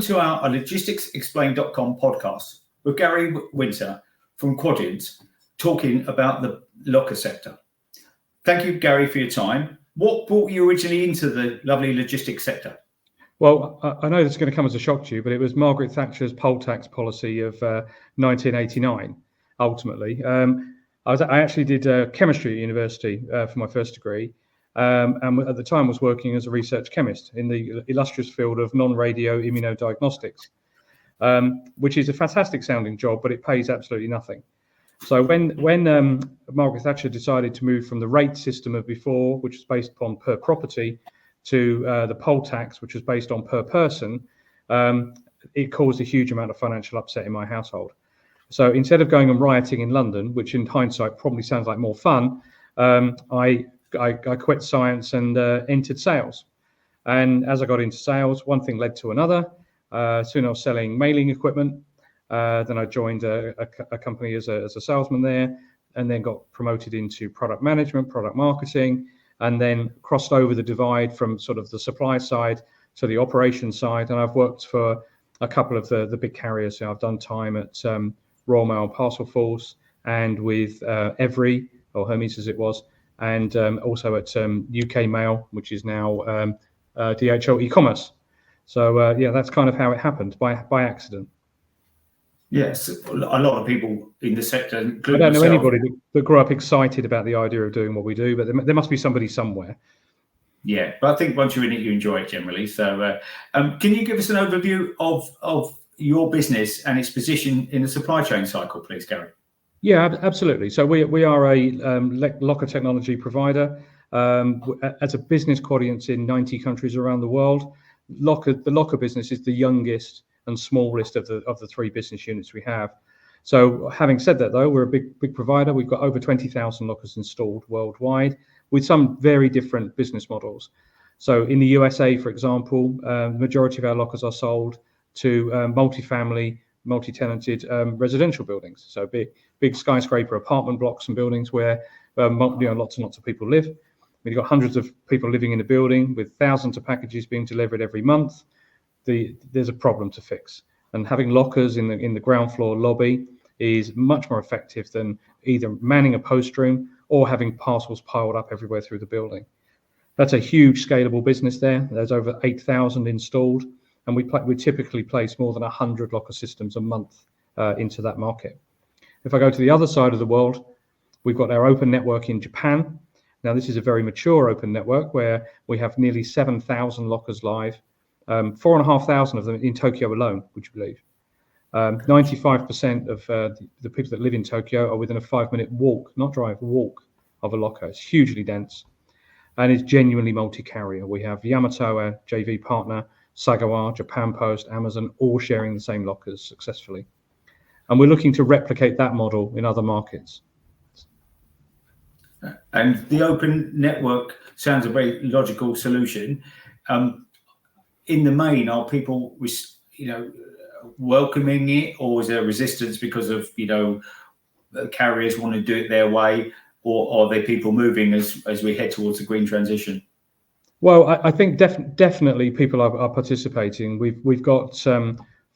To our Logisticsexplained.com podcast with Gary Winter from Quadient, talking about the locker sector. Thank you, Gary, for your time. What brought you originally into the lovely logistics sector? Well, I know this is going to come as a shock to you, but it was Margaret Thatcher's poll tax policy of 1989, ultimately. I actually did chemistry at university for my first degree, and at the time was working as a research chemist in the illustrious field of non-radio immunodiagnostics, which is a fantastic sounding job, but it pays absolutely nothing. So when Margaret Thatcher decided to move from the rate system of before, which was based upon per property, to the poll tax, which was based on per person, it caused a huge amount of financial upset in my household. So instead of going and rioting in London, which in hindsight probably sounds like more fun, I quit science and entered sales. And as I got into sales, one thing led to another. Soon I was selling mailing equipment. Then I joined a company as a salesman there, and then got promoted into product management, product marketing, and then crossed over the divide from sort of the supply side to the operation side. And I've worked for a couple of the big carriers. So I've done time at Royal Mail Parcel Force and with Every, or Hermes as it was, and also at UK Mail, which is now DHL e-commerce. So yeah, that's kind of how it happened, by accident. Yes, a lot of people in the sector, including I don't know myself, anybody that grew up excited about the idea of doing what we do, but there must be somebody somewhere. Yeah, but I think once you're in it, you enjoy it generally. So can you give us an overview of your business and its position in the supply chain cycle, please, Gary? Yeah, absolutely. So we are a locker technology provider. As a business, Quadient's in 90 countries around the world. The locker business is the youngest and smallest of the three business units we have. So having said that, though, we're a big provider. We've got over 20,000 lockers installed worldwide with some very different business models. So in the USA, for example, the majority of our lockers are sold to multi-family, multi-tenanted residential buildings. So big skyscraper apartment blocks and buildings where lots and lots of people live. We've got hundreds of people living in a building with thousands of packages being delivered every month. There's a problem to fix. And having lockers in the ground floor lobby is much more effective than either manning a post room or having parcels piled up everywhere through the building. That's a huge scalable business there. There's over 8,000 installed, and we typically place more than 100 locker systems a month into that market. If I go to the other side of the world, we've got our open network in Japan. Now, this is a very mature open network where we have nearly 7,000 lockers live, 4,500 of them in Tokyo alone, would you believe? 95% of the people that live in Tokyo are within a 5-minute walk, not drive, walk of a locker. It's hugely dense and it's genuinely multi-carrier. We have Yamato, our JV partner, Sagawa, Japan Post, Amazon, all sharing the same lockers successfully. And we're looking to replicate that model in other markets. And the open network sounds a very logical solution. In the main, are people, welcoming it, or is there resistance because of carriers want to do it their way, or are there people moving as we head towards the green transition? Well, I think definitely people are participating. We've got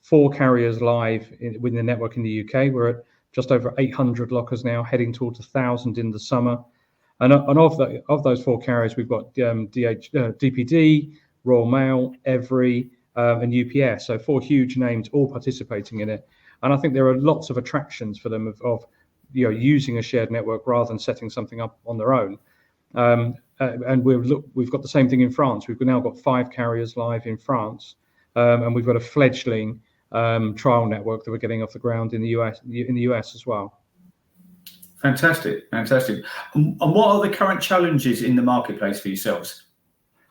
4 carriers live within the network in the UK. We're at just over 800 lockers now, heading towards 1,000 in the summer. And of those 4 carriers, we've got DPD, Royal Mail, Every, and UPS. So 4 huge names all participating in it. And I think there are lots of attractions for them of using a shared network rather than setting something up on their own. And we've got the same thing in France. We've now got 5 carriers live in France, and we've got a fledgling trial network that we're getting off the ground in the US as well. Fantastic. And what are the current challenges in the marketplace for yourselves?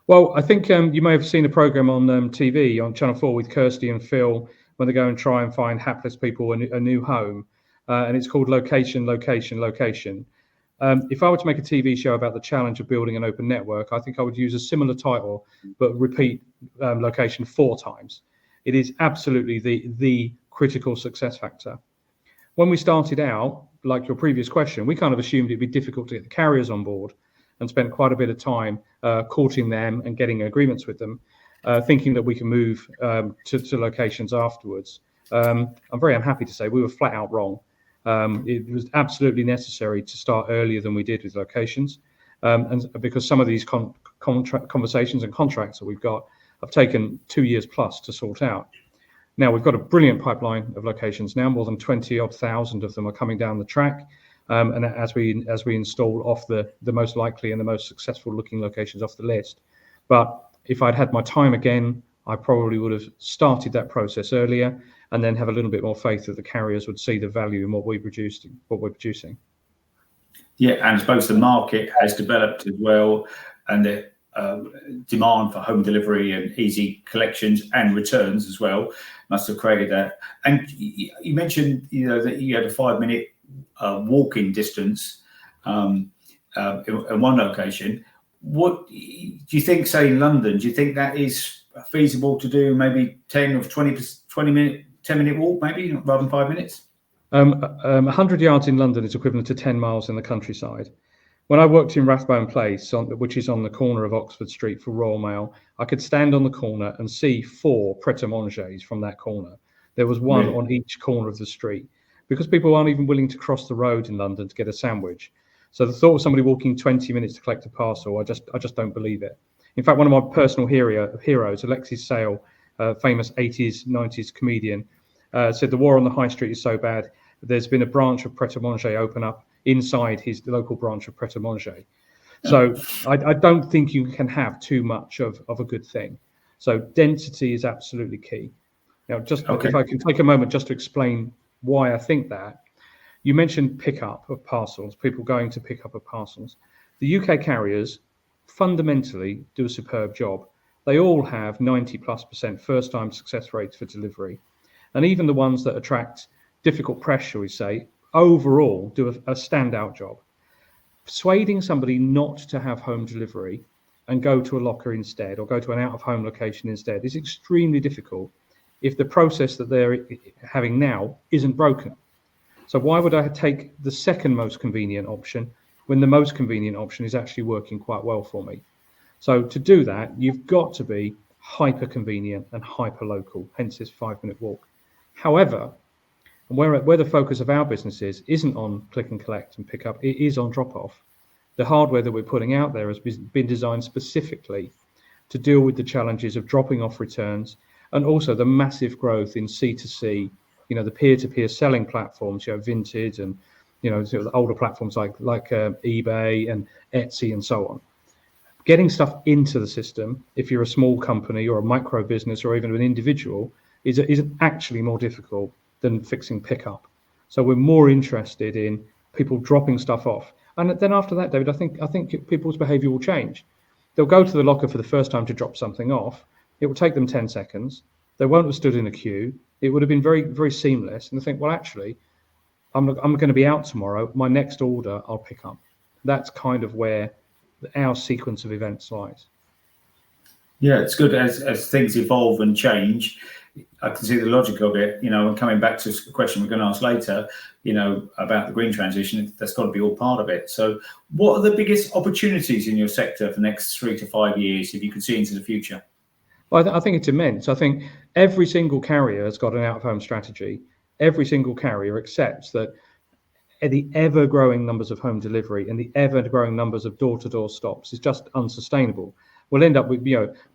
Well, I think you may have seen a program on TV on Channel 4 with Kirsty and Phil when they go and try and find hapless people a new home, and it's called Location. If I were to make a TV show about the challenge of building an open network, I think I would use a similar title, but repeat location 4 times. It is absolutely the critical success factor. When we started out, like your previous question, we kind of assumed it'd be difficult to get the carriers on board and spent quite a bit of time courting them and getting agreements with them. thinking that we can move to locations afterwards. I'm happy to say we were flat out wrong. It was absolutely necessary to start earlier than we did with locations, and because some of these conversations and contracts that we've got have taken 2 years plus to sort out. Now we've got a brilliant pipeline of locations now. More than 20,000 of them are coming down the track, and as we install off the most likely and the most successful looking locations off the list. But if I'd had my time again, I probably would have started that process earlier, and then have a little bit more faith that the carriers would see the value in what we're producing. Yeah, and I suppose the market has developed as well, and the demand for home delivery and easy collections and returns as well must have created that. And you mentioned, that you had a 5-minute walking distance in one location. What do you think, say in London, do you think that is feasible to do? Maybe 10 or 10-minute walk, maybe, rather than 5 minutes? 100 yards in London is equivalent to 10 miles in the countryside. When I worked in Rathbone Place, which is on the corner of Oxford Street for Royal Mail, I could stand on the corner and see 4 pret-a-manger's from that corner. There was one on each corner of the street, because people aren't even willing to cross the road in London to get a sandwich. So the thought of somebody walking 20 minutes to collect a parcel, I just don't believe it. In fact, one of my personal heroes, Alexis Sale, famous 80s, 90s comedian, said the war on the high street is so bad, there's been a branch of pret-a-manger open up inside his local branch of pret-a-manger. So I don't think you can have too much of a good thing. So density is absolutely key. Now, if I can take a moment just to explain why I think that. You mentioned pickup of parcels, people going to pick up of parcels. The UK carriers fundamentally do a superb job. They all have 90+% first-time success rates for delivery. And even the ones that attract difficult press, shall we say, overall do a standout job. Persuading somebody not to have home delivery and go to a locker instead, or go to an out-of-home location instead, is extremely difficult if the process that they're having now isn't broken. So why would I take the second most convenient option when the most convenient option is actually working quite well for me? So to do that, you've got to be hyper convenient and hyper local, hence this 5-minute walk. However, where the focus of our business isn't on click and collect and pick up, it is on drop off. The hardware that we're putting out there has been designed specifically to deal with the challenges of dropping off returns, and also the massive growth in C2C, the peer-to-peer selling platforms, Vinted, and sort of the older platforms like eBay and Etsy and so on. Getting stuff into the system, if you're a small company or a micro business or even an individual, is actually more difficult than fixing pickup. So we're more interested in people dropping stuff off. And then after that, David, I think people's behavior will change. They'll go to the locker for the first time to drop something off. It will take them 10 seconds. They won't have stood in a queue. It would have been very, very seamless. And they think, well, actually, I'm going to be out tomorrow. My next order, I'll pick up. That's kind of where our sequence of events lies. Yeah, it's good as things evolve and change. I can see the logic of it, and coming back to a question we're going to ask later, about the green transition, that's got to be all part of it. So what are the biggest opportunities in your sector for the next 3 to 5 years, if you could see into the future? Well, I think it's immense. I think every single carrier has got an out-of-home strategy. Every single carrier accepts that the ever-growing numbers of home delivery and the ever-growing numbers of door-to-door stops is just unsustainable. We'll end up with,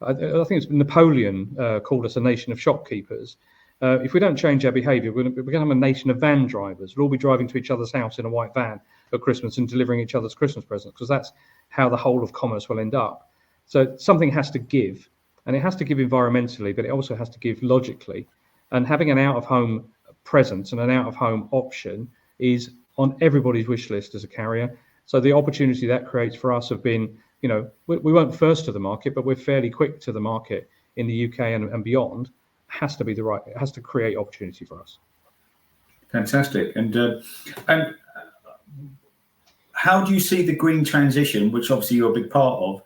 I think it's Napoleon called us a nation of shopkeepers. If we don't change our behaviour, we're going to become a nation of van drivers. We'll all be driving to each other's house in a white van at Christmas and delivering each other's Christmas presents, because that's how the whole of commerce will end up. So something has to give, and it has to give environmentally, but it also has to give logically. And having an out-of-home presence and an out-of-home option is on everybody's wish list as a carrier. So the opportunity that creates for us have been, we weren't first to the market, but we're fairly quick to the market in the UK and beyond. It has to create opportunity for us. Fantastic. And how do you see the green transition, which obviously you're a big part of,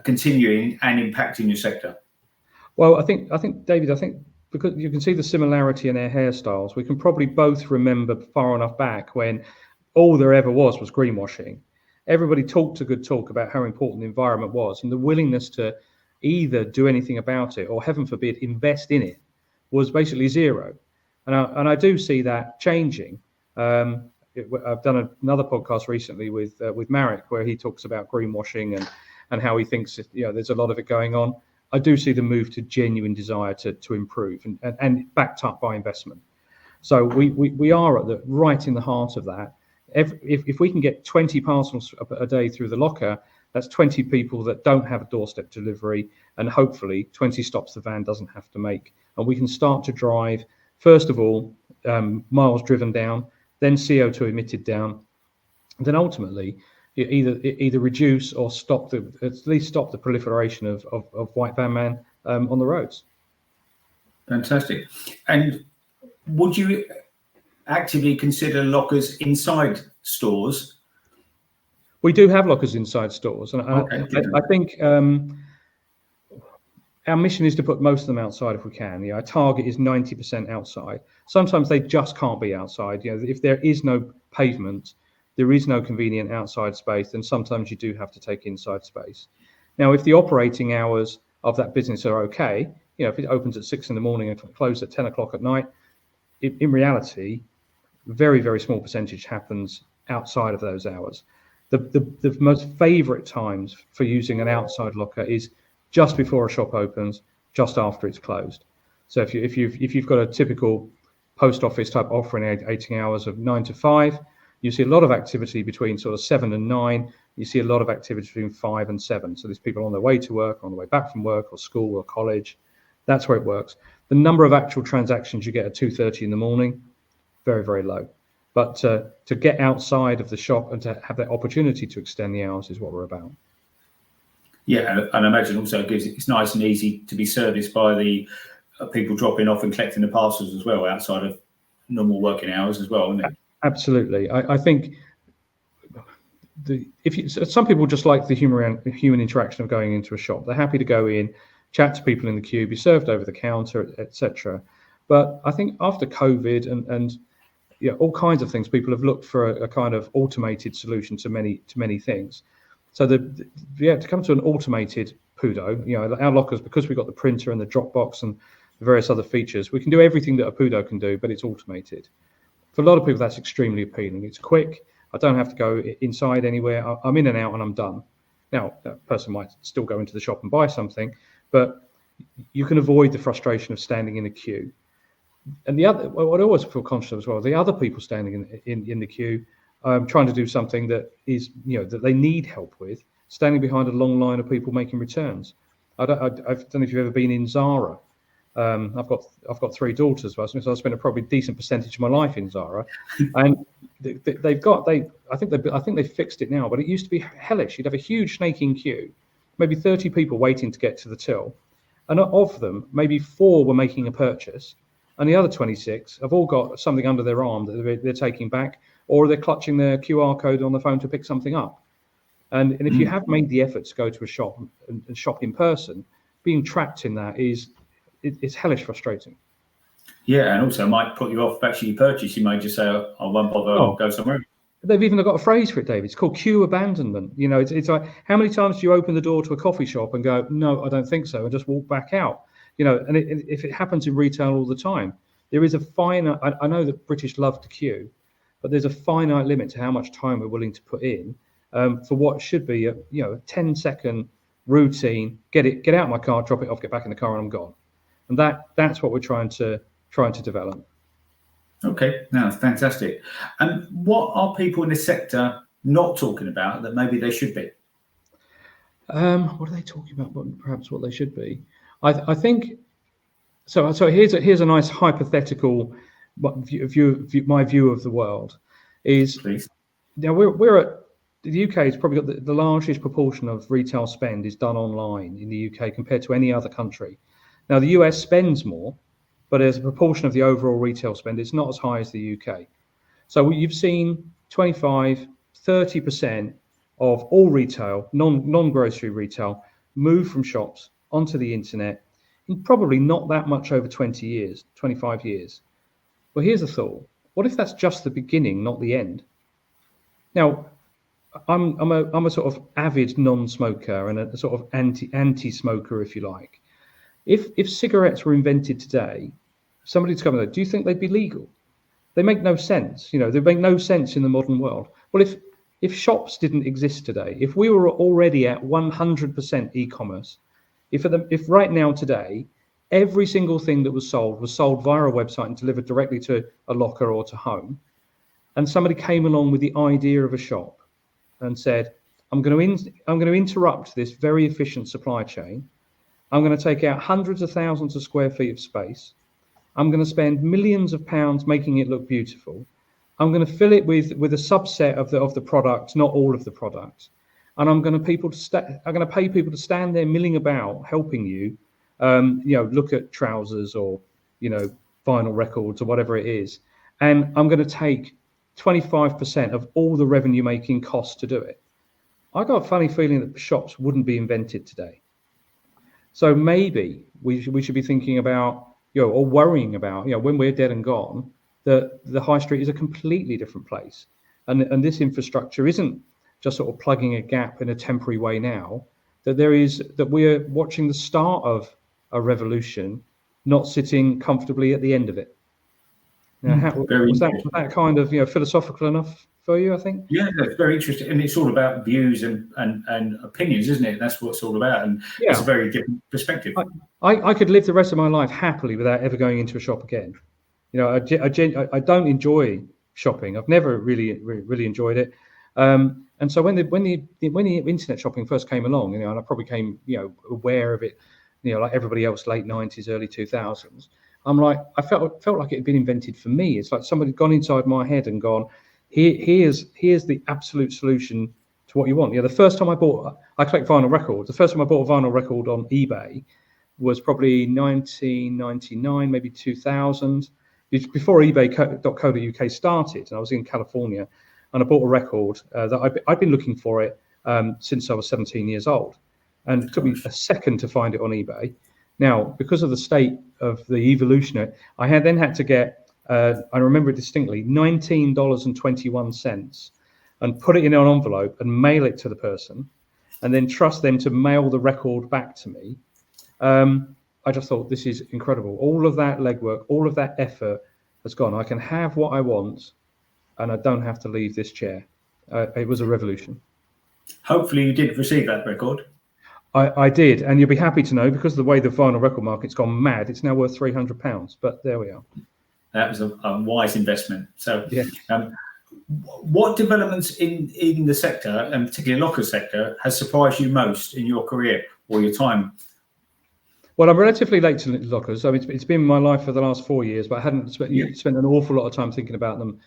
continuing and impacting your sector? Well, I think David, because you can see the similarity in our hairstyles, we can probably both remember far enough back when all there ever was greenwashing. Everybody talked a good talk about how important the environment was, and the willingness to either do anything about it or, heaven forbid, invest in it was basically zero. And I do see that changing. I've done another podcast recently with Marek where he talks about greenwashing and how he thinks there's a lot of it going on. I do see the move to genuine desire to improve and backed up by investment. So we are right in the heart of that. If we can get 20 parcels a day through the locker, that's 20 people that don't have a doorstep delivery, and hopefully 20 stops the van doesn't have to make. And we can start to drive, first of all, miles driven down, then CO2 emitted down, and then ultimately either reduce or at least stop the proliferation of white van man on the roads. Fantastic. And would you actively consider lockers inside stores? We do have lockers inside stores, and Okay, I think our mission is to put most of them outside if we can. Our target is 90% outside. Sometimes they just can't be outside. If there is no pavement, there is no convenient outside space, then sometimes you do have to take inside space. Now, if the operating hours of that business are okay, if it opens at 6 a.m. and closes at 10 o'clock at night, in reality, very, very small percentage happens outside of those hours. The most favourite times for using an outside locker is just before a shop opens, just after it's closed. So if you've got a typical post office type offering 18 hours of 9 to 5, you see a lot of activity between sort of 7 and 9. You see a lot of activity between 5 and 7. So there's people on their way to work, on the way back from work or school or college. That's where it works. The number of actual transactions you get at 2:30 in the morning, very, very low. But to get outside of the shop and to have that opportunity to extend the hours is what we're about. Yeah, and I imagine also it's nice and easy to be serviced by the people dropping off and collecting the parcels as well, outside of normal working hours as well, isn't it? Absolutely. I think some people just like the human interaction of going into a shop. They're happy to go in, chat to people in the queue, be served over the counter, etc. But I think after COVID and all kinds of things, people have looked for a kind of automated solution to many things. So to come to an automated PUDO, our lockers, because we've got the printer and the Dropbox and the various other features, we can do everything that a PUDO can do, but it's automated. For a lot of people, that's extremely appealing. It's quick. I don't have to go inside anywhere. I'm in and out and I'm done. Now, that person might still go into the shop and buy something, but you can avoid the frustration of standing in a queue. And what I always feel conscious of as well, the other people standing in the queue, trying to do something that is, that they need help with, standing behind a long line of people making returns. I don't know if you've ever been in Zara. I've got 3 daughters, so I spent a probably decent percentage of my life in Zara, and I think they've fixed it now, but it used to be hellish. You'd have a huge snaking queue, maybe 30 people waiting to get to the till, and of them, maybe 4 were making a purchase. And the other 26 have all got something under their arm that they're taking back, or they're clutching their QR code on the phone to pick something up. And if you have made the effort to go to a shop and shop in person, being trapped in that it's hellish frustrating. Yeah, and also might put you off actually purchase. You may just say, I won't bother, I'll go somewhere. They've even got a phrase for it, David. It's called queue abandonment. It's like, how many times do you open the door to a coffee shop and go, no, I don't think so, and just walk back out? And if it happens in retail all the time, there is a finite. I know that British love to queue, but there's a finite limit to how much time we're willing to put in for what should be a 10-second routine. Get out of my car, drop it off, get back in the car, and I'm gone. And that's what we're trying to develop. Okay, no, fantastic. And what are people in the sector not talking about that maybe they should be? What are they talking about? Perhaps what they should be. I think so. Here's a nice hypothetical my view of the world is. Please. Now we're at the UK has probably got the largest proportion of retail spend is done online in the UK compared to any other country. Now the US spends more, but as a proportion of the overall retail spend, it's not as high as the UK. So you've seen 25-30% of all retail, non-grocery retail, move from shops onto the internet in probably not that much over 20 years, 25 years. Well, here's a thought. What if that's just the beginning, not the end? Now, I'm a sort of avid non-smoker and a sort of anti-smoker, if you like. If cigarettes were invented today, somebody's coming there, do you think they'd be legal? They make no sense. They make no sense in the modern world. Well, if shops didn't exist today, if we were already at 100% e-commerce, if right now today every single thing that was sold via a website and delivered directly to a locker or to home, and somebody came along with the idea of a shop and said, I'm going to interrupt this very efficient supply chain. I'm going to take out hundreds of thousands of square feet of space. I'm going to spend millions of pounds making it look beautiful. I'm going to fill it with a subset of the product, not all of the product. And I'm going to pay people to stand there milling about, helping you, look at trousers or, vinyl records or whatever it is. And I'm going to take 25% of all the revenue making costs to do it. I got a funny feeling that shops wouldn't be invented today. So maybe we should be thinking about, or worrying about, when we're dead and gone, that the high street is a completely different place. And this infrastructure isn't just sort of plugging a gap in a temporary way now, that we're watching the start of a revolution, not sitting comfortably at the end of it. Now, was that kind of philosophical enough for you, I think? Yeah, that's very interesting. And it's all about views and opinions, isn't it? That's what it's all about. And it's a very different perspective. I could live the rest of my life happily without ever going into a shop again. I don't enjoy shopping. I've never really enjoyed it. And so when the internet shopping first came along, and I probably came aware of it, like everybody else, late 90s, early 2000s. I felt like it had been invented for me. It's like somebody had gone inside my head and gone, here's the absolute solution to what you want. The first time I collect vinyl records. The first time I bought a vinyl record on eBay was probably 1999, maybe 2000, before eBay.co.uk started. And I was in California, and I bought a record that I'd been looking for it since I was 17 years old, and it took me a second to find it on eBay. Now, because of the state of the evolution, I then had to get, I remember it distinctly, $19.21, and put it in an envelope and mail it to the person, and then trust them to mail the record back to me. I just thought, this is incredible. All of that legwork, all of that effort has gone. I can have what I want, and I don't have to leave this chair. It was a revolution. Hopefully you did receive that record. I did, and you'll be happy to know, because of the way the vinyl record market's gone mad, it's now worth £300. But there we are. That was a wise investment. So, yeah. What developments in the sector, and particularly locker sector, has surprised you most in your career or your time? Well, I'm relatively late to lockers. I mean, it's been my life for the last 4 years, but I hadn't spent an awful lot of time thinking about them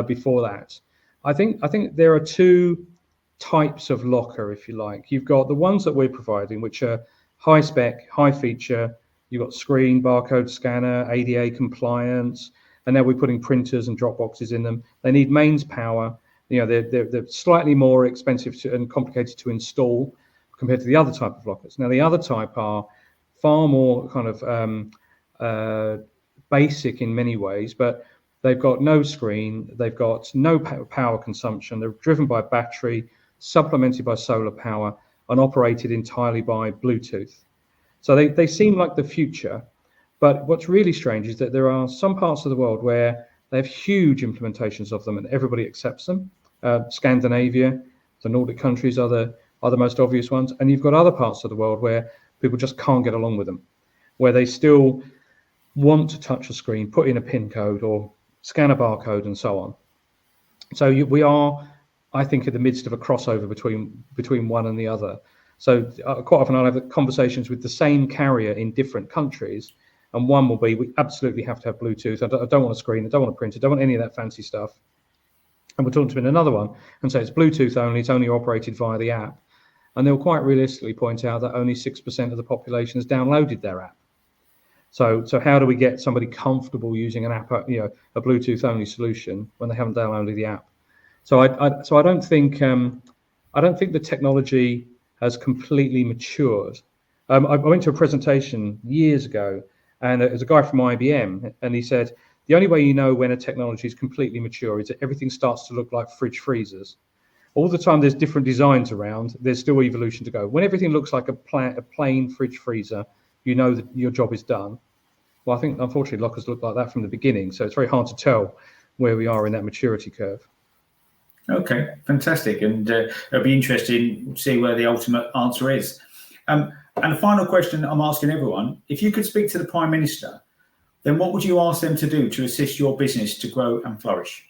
before that. I think there are two types of locker, if you like. You've got the ones that we're providing, which are high spec, high feature. You've got screen, barcode scanner, ADA compliance, and now we're putting printers and drop boxes in them. They need mains power. They're slightly more expensive and complicated to install compared to the other type of lockers. Now, the other type are far more kind of basic in many ways, but they've got no screen, they've got no power consumption, they're driven by battery, supplemented by solar power, and operated entirely by Bluetooth. So they seem like the future, but what's really strange is that there are some parts of the world where they have huge implementations of them and everybody accepts them. Scandinavia, the Nordic countries are the most obvious ones, and you've got other parts of the world where people just can't get along with them, where they still want to touch a screen, put in a PIN code or scan a barcode and so on. So we are, I think, in the midst of a crossover between one and the other. So quite often I'll have conversations with the same carrier in different countries, and one will be, we absolutely have to have Bluetooth. I don't want a screen, I don't want a printer, I don't want any of that fancy stuff. And we're talking to them in another one and say it's Bluetooth only, it's only operated via the app. And they'll quite realistically point out that only 6% of the population has downloaded their app. So how do we get somebody comfortable using an app, a Bluetooth only solution when they haven't downloaded the app? So I don't think the technology has completely matured. I went to a presentation years ago, and there's a guy from IBM, and he said the only way you know when a technology is completely mature is that everything starts to look like fridge freezers. all the time there's different designs around, there's still evolution to go. When everything looks like a plain fridge freezer, you know that your job is done. Well, I think unfortunately lockers look like that from the beginning, so it's very hard to tell where we are in that maturity curve. Okay, fantastic, and it'll be interesting to see where the ultimate answer is. And the final question I'm asking everyone: if you could speak to the Prime Minister, then what would you ask them to do to assist your business to grow and flourish?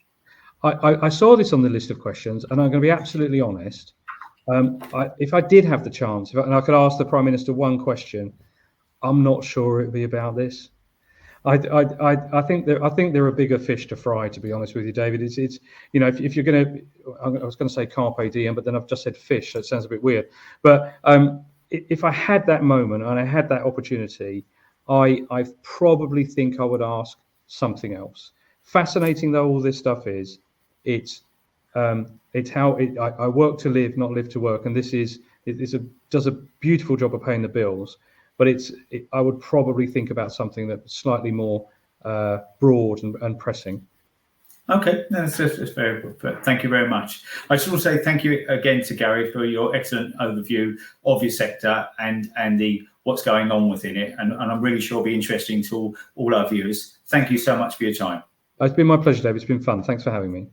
I saw this on the list of questions, and I'm going to be absolutely honest. If I did have the chance, and I could ask the Prime Minister one question, I'm not sure it'd be about this. I think there are bigger fish to fry, to be honest with you, David. It's if you're going to, I was going to say carpe diem, but then I've just said fish, so it sounds a bit weird. But if I had that moment and I had that opportunity, I probably think I would ask something else. Fascinating though all this stuff is, it's how I work to live, not live to work, and does a beautiful job of paying the bills. But I would probably think about something that's slightly more broad and pressing. Okay, that's very good. Thank you very much. I just want to say thank you again to Gary for your excellent overview of your sector and what's going on within it. And I'm really sure it'll be interesting to all our viewers. Thank you so much for your time. It's been my pleasure, David. It's been fun. Thanks for having me.